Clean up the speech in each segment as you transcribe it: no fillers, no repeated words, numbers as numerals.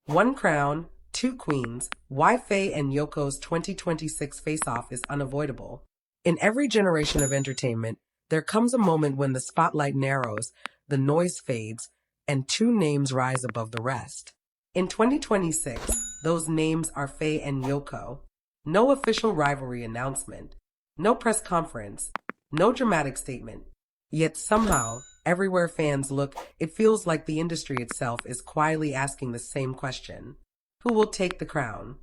One crown, two queens. Why Faye and Yoko's 2026 face-off is unavoidable. In every generation of entertainment, there comes a moment when the spotlight narrows, the noise fades, and two names rise above the rest. In 2026, those names are Faye and Yoko. No official rivalry announcement, no press conference, no dramatic statement. Yet somehow, everywhere fans look, it feels like the industry itself is quietly asking the same question. Who will take the crown?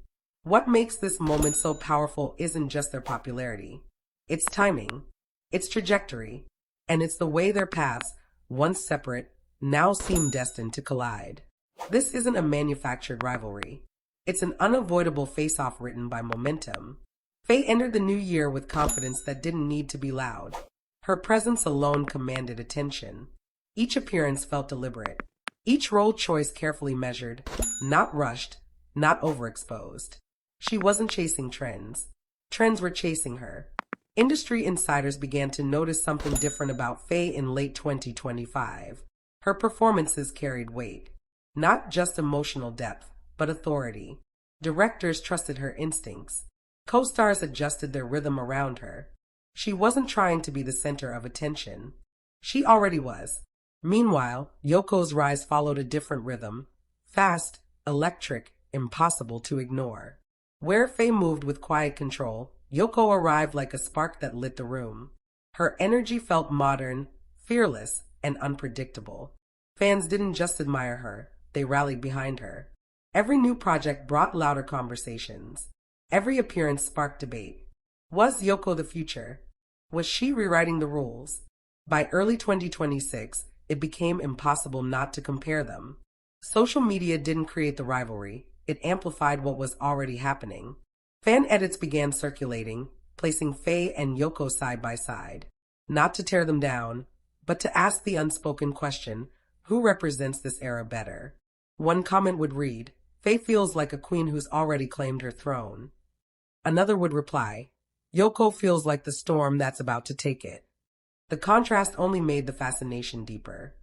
What makes this moment so powerful isn't just their popularity. It's timing, it's trajectory, and it's the way their paths, once separate, now seem destined to collide. This isn't a manufactured rivalry. It's an unavoidable face-off written by momentum. Faye entered the new year with confidence that didn't need to be loud. Her presence alone commanded attention. Each appearance felt deliberate. Each role choice carefully measured, not rushed, not overexposed. She wasn't chasing trends. Trends were chasing her. Industry insiders began to notice something different about Faye in late 2025. Her performances carried weight. Not just emotional depth, but authority. Directors trusted her instincts. Co-stars adjusted their rhythm around her. She wasn't trying to be the center of attention. She already was. Meanwhile, Yoko's rise followed a different rhythm. Fast, electric, impossible to ignore. Where Faye moved with quiet control, Yoko arrived like a spark that lit the room. Her energy felt modern, fearless, and unpredictable. Fans didn't just admire her, they rallied behind her. Every new project brought louder conversations. Every appearance sparked debate. Was Yoko the future? Was she rewriting the rules? By early 2026, it became impossible not to compare them. Social media didn't create the rivalry, it amplified what was already happening. Fan edits began circulating, placing Faye and Yoko side by side. Not to tear them down, but to ask the unspoken question, who represents this era better? One comment would read, Faye feels like a queen who's already claimed her throne. Another would reply, Yoko feels like the storm that's about to take it. The contrast only made the fascination deeper.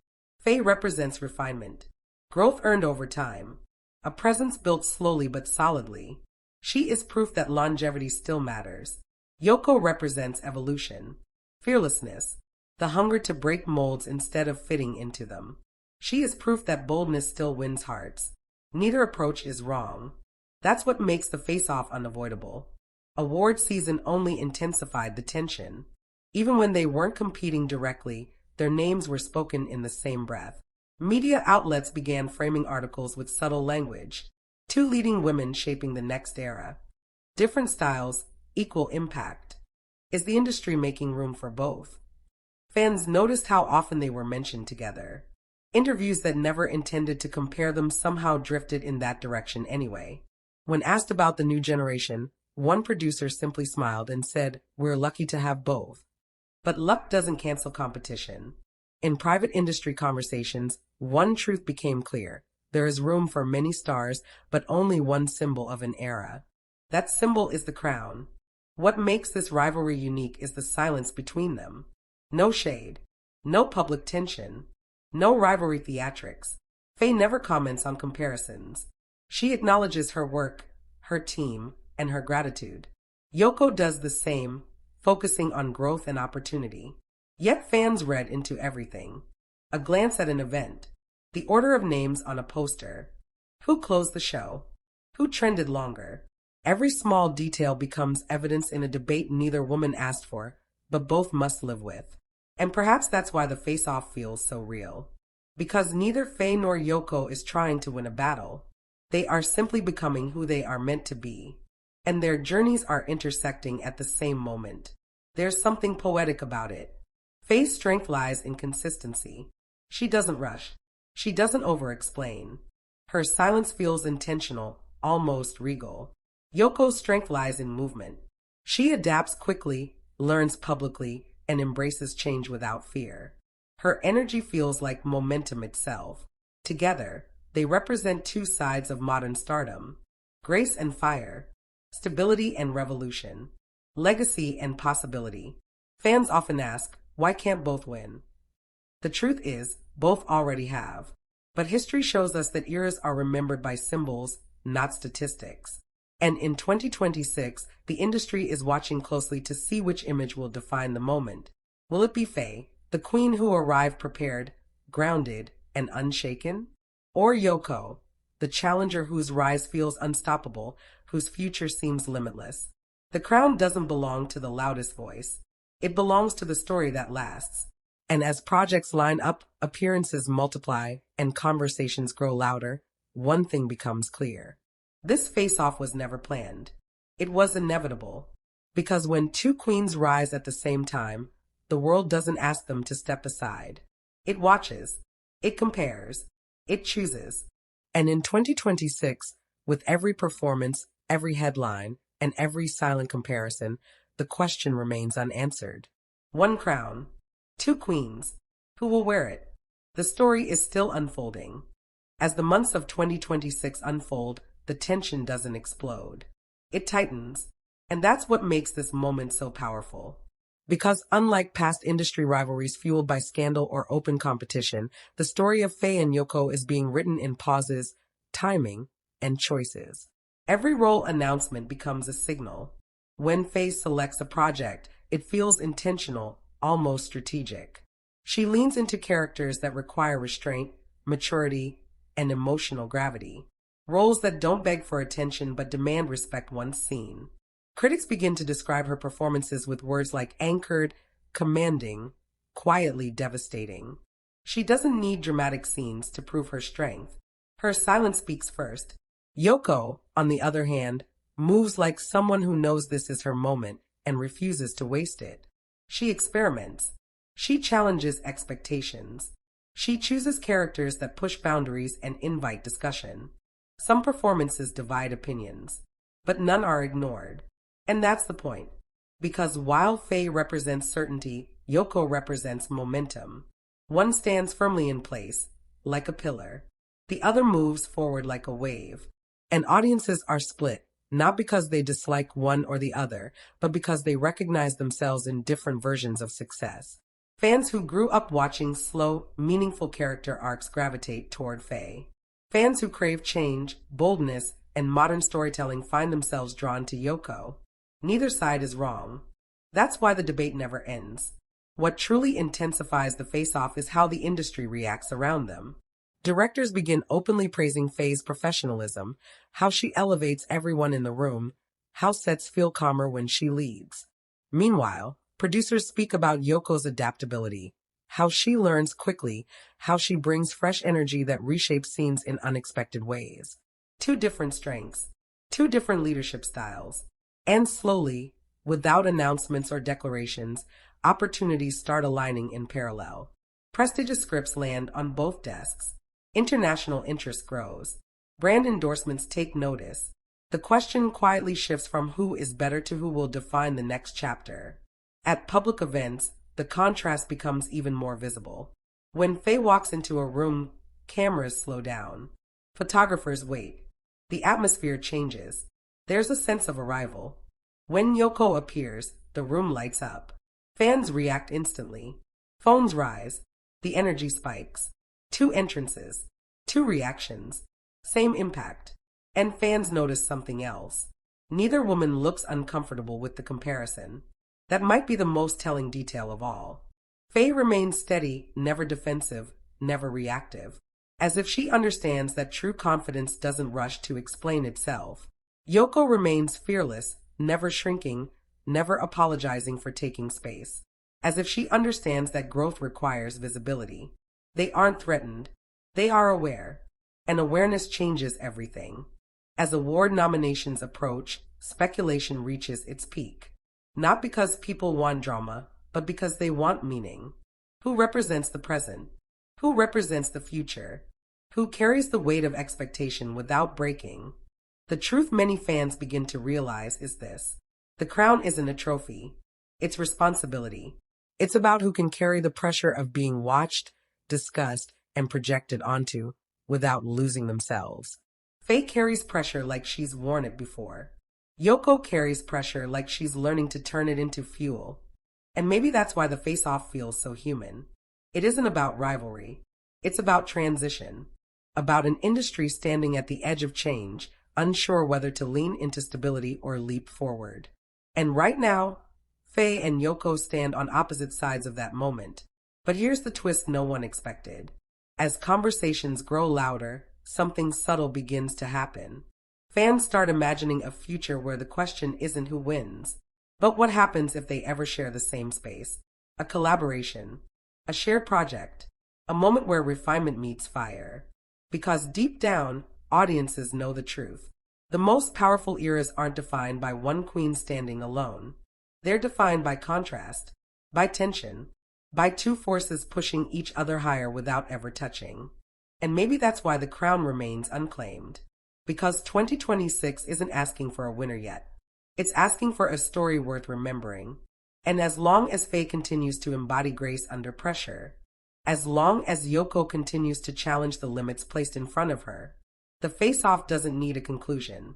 Faye represents refinement, growth earned over time, a presence built slowly but solidly. She is proof that longevity still matters. Yoko represents evolution, fearlessness, the hunger to break molds instead of fitting into them. She is proof that boldness still wins hearts. Neither approach is wrong. That's what makes the face-off unavoidable. Award season only intensified the tension. Even when they weren't competing directly, their names were spoken in the same breath. Media outlets began framing articles with subtle language. Two leading women shaping the next era. Different styles, equal impact. Is the industry making room for both? Fans noticed how often they were mentioned together. Interviews that never intended to compare them somehow drifted in that direction anyway. When asked about the new generation, one producer simply smiled and said, "We're lucky to have both." But luck doesn't cancel competition. In private industry conversations, one truth became clear. There is room for many stars, but only one symbol of an era. That symbol is the crown. What makes this rivalry unique is the silence between them. No shade, no public tension, no rivalry theatrics. Faye never comments on comparisons. She acknowledges her work, her team, and her gratitude. Yoko does the same, focusing on growth and opportunity. Yet fans read into everything. A glance at an event, the order of names on a poster, who closed the show, who trended longer. Every small detail becomes evidence in a debate neither woman asked for, but both must live with. And perhaps that's why the face-off feels so real. Because neither Faye nor Yoko is trying to win a battle. They are simply becoming who they are meant to be. And their journeys are intersecting at the same moment. There's something poetic about it. Faye's strength lies in consistency. She doesn't rush. She doesn't over-explain. Her silence feels intentional, almost regal. Yoko's strength lies in movement. She adapts quickly, learns publicly, and embraces change without fear. Her energy feels like momentum itself. Together, they represent two sides of modern stardom. Grace and fire. Stability and revolution. Legacy and possibility. Fans often ask, why can't both win? The truth is, both already have. But history shows us that eras are remembered by symbols, not statistics. And in 2026, the industry is watching closely to see which image will define the moment. Will it be Faye, the queen who arrived prepared, grounded, and unshaken? Or Yoko, the challenger whose rise feels unstoppable, whose future seems limitless? The crown doesn't belong to the loudest voice. It belongs to the story that lasts. And as projects line up, appearances multiply, and conversations grow louder, one thing becomes clear. This face-off was never planned. It was inevitable. Because when two queens rise at the same time, the world doesn't ask them to step aside. It watches. It compares. It chooses. And in 2026, with every performance, every headline, and every silent comparison, the question remains unanswered. One crown. Two queens. Who will wear it? The story is still unfolding. As the months of 2026 unfold, the tension doesn't explode. It tightens. And that's what makes this moment so powerful. Because unlike past industry rivalries fueled by scandal or open competition, the story of Faye and Yoko is being written in pauses, timing, and choices. Every role announcement becomes a signal. When Faye selects a project, it feels intentional, almost strategic. She leans into characters that require restraint, maturity, and emotional gravity. Roles that don't beg for attention but demand respect once seen. Critics begin to describe her performances with words like anchored, commanding, quietly devastating. She doesn't need dramatic scenes to prove her strength. Her silence speaks first. Yoko, on the other hand, moves like someone who knows this is her moment and refuses to waste it. She experiments. She challenges expectations. She chooses characters that push boundaries and invite discussion. Some performances divide opinions, but none are ignored. And that's the point. Because while Faye represents certainty, Yoko represents momentum. One stands firmly in place, like a pillar. The other moves forward like a wave. And audiences are split, not because they dislike one or the other, but because they recognize themselves in different versions of success. Fans who grew up watching slow, meaningful character arcs gravitate toward Faye. Fans who crave change, boldness, and modern storytelling find themselves drawn to Yoko. Neither side is wrong. That's why the debate never ends. What truly intensifies the face-off is how the industry reacts around them. Directors begin openly praising Faye's professionalism, how she elevates everyone in the room, how sets feel calmer when she leads. Meanwhile, producers speak about Yoko's adaptability, how she learns quickly, how she brings fresh energy that reshapes scenes in unexpected ways. Two different strengths, two different leadership styles. And slowly, without announcements or declarations, opportunities start aligning in parallel. Prestigious scripts land on both desks. International interest grows. Brand endorsements take notice. The question quietly shifts from who is better to who will define the next chapter. At public events, the contrast becomes even more visible. When Faye walks into a room, cameras slow down. Photographers wait. The atmosphere changes. There's a sense of arrival. When Yoko appears, the room lights up. Fans react instantly. Phones rise. The energy spikes. Two entrances. Two reactions. Same impact. And fans notice something else. Neither woman looks uncomfortable with the comparison. That might be the most telling detail of all. Faye remains steady, never defensive, never reactive. As if she understands that true confidence doesn't rush to explain itself. Yoko remains fearless, never shrinking, never apologizing for taking space. As if she understands that growth requires visibility. They aren't threatened. They are aware. And awareness changes everything. As award nominations approach, speculation reaches its peak. Not because people want drama, but because they want meaning. Who represents the present? Who represents the future? Who carries the weight of expectation without breaking? The truth many fans begin to realize is this. The crown isn't a trophy. It's responsibility. It's about who can carry the pressure of being watched, discussed, and projected onto without losing themselves. Faye carries pressure like she's worn it before. Yoko carries pressure like she's learning to turn it into fuel. And maybe that's why the face-off feels so human. It isn't about rivalry. It's about transition. about an industry standing at the edge of change, unsure whether to lean into stability or leap forward. And right now, Faye and Yoko stand on opposite sides of that moment. But here's the twist no one expected. As conversations grow louder, something subtle begins to happen. Fans start imagining a future where the question isn't who wins, but what happens if they ever share the same space. A collaboration, a shared project, a moment where refinement meets fire. Because deep down, audiences know the truth. The most powerful eras aren't defined by one queen standing alone. They're defined by contrast, by tension, by two forces pushing each other higher without ever touching. And maybe that's why the crown remains unclaimed. Because 2026 isn't asking for a winner yet. It's asking for a story worth remembering. And as long as Faye continues to embody grace under pressure, as long as Yoko continues to challenge the limits placed in front of her, the face-off doesn't need a conclusion.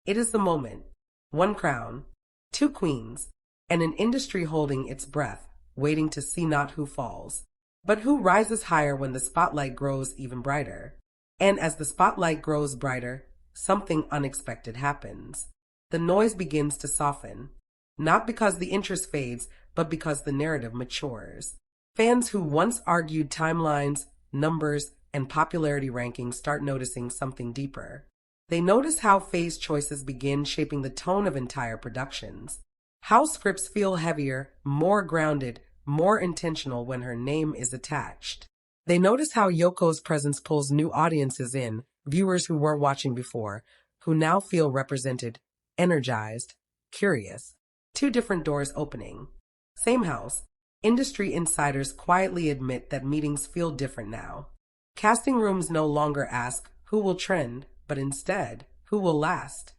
It is the moment. One crown, two queens, and an industry holding its breath, waiting to see not who falls, but who rises higher when the spotlight grows even brighter. And as the spotlight grows brighter, something unexpected happens. The noise begins to soften, not because the interest fades, but because the narrative matures. Fans who once argued timelines, numbers, and popularity rankings start noticing something deeper. They notice how Faye's choices begin shaping the tone of entire productions. How scripts feel heavier, more grounded, more intentional when her name is attached. They notice how Yoko's presence pulls new audiences in, viewers who weren't watching before, who now feel represented, energized, curious. Two different doors opening. Same house. Industry insiders quietly admit that meetings feel different now. Casting rooms no longer ask who will trend, but instead, who will last?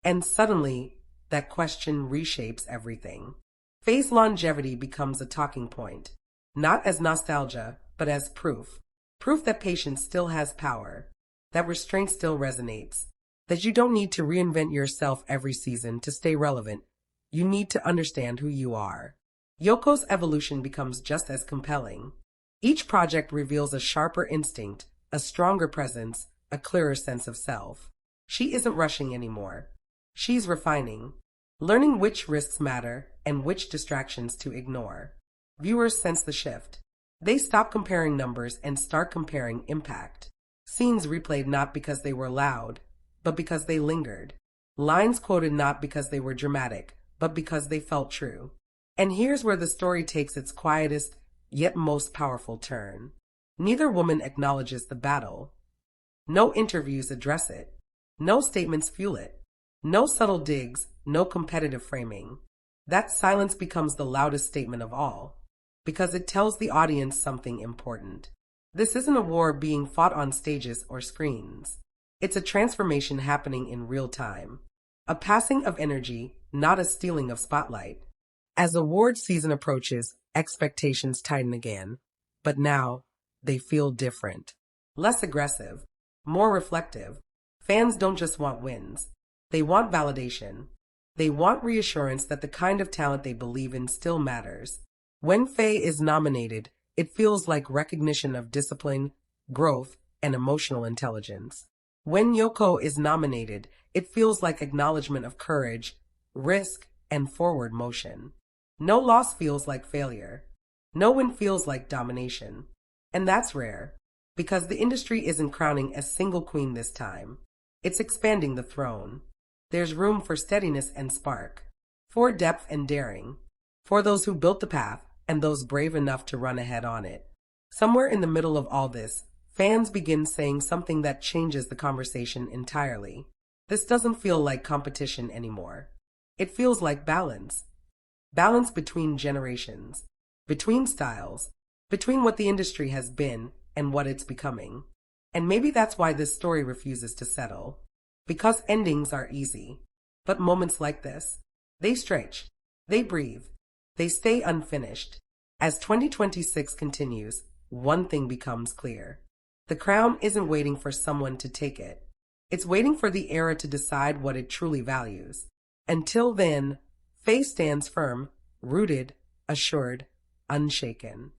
And suddenly, that question reshapes everything. Faye's longevity becomes a talking point, not as nostalgia, but as proof. Proof that patience still has power, that restraint still resonates, that you don't need to reinvent yourself every season to stay relevant. You need to understand who you are. Yoko's evolution becomes just as compelling. Each project reveals a sharper instinct, a stronger presence, a clearer sense of self. She isn't rushing anymore. She's refining, learning which risks matter and which distractions to ignore. Viewers sense the shift. They stop comparing numbers and start comparing impact. Scenes replayed not because they were loud, but because they lingered. Lines quoted not because they were dramatic, but because they felt true. And here's where the story takes its quietest, yet most powerful turn. Neither woman acknowledges the battle. No interviews address it. No statements fuel it. No subtle digs, no competitive framing. That silence becomes the loudest statement of all, because it tells the audience something important. This isn't a war being fought on stages or screens. It's a transformation happening in real time. A passing of energy, not a stealing of spotlight. As award season approaches, expectations tighten again. But now, they feel different. Less aggressive, more reflective. Fans don't just want wins. They want validation. They want reassurance that the kind of talent they believe in still matters. When Faye is nominated, it feels like recognition of discipline, growth, and emotional intelligence. When Yoko is nominated, it feels like acknowledgement of courage, risk, and forward motion. No loss feels like failure. No win feels like domination. And that's rare, because the industry isn't crowning a single queen this time. It's expanding the throne. There's room for steadiness and spark, for depth and daring, for those who built the path and those brave enough to run ahead on it. Somewhere in the middle of all this, fans begin saying something that changes the conversation entirely. This doesn't feel like competition anymore. It feels like balance. Balance between generations, between styles, between what the industry has been and what it's becoming. And maybe that's why this story refuses to settle. Because endings are easy. But moments like this, they stretch, they breathe, they stay unfinished. As 2026 continues, one thing becomes clear. The crown isn't waiting for someone to take it. It's waiting for the era to decide what it truly values. Until then, Faye stands firm, rooted, assured, unshaken.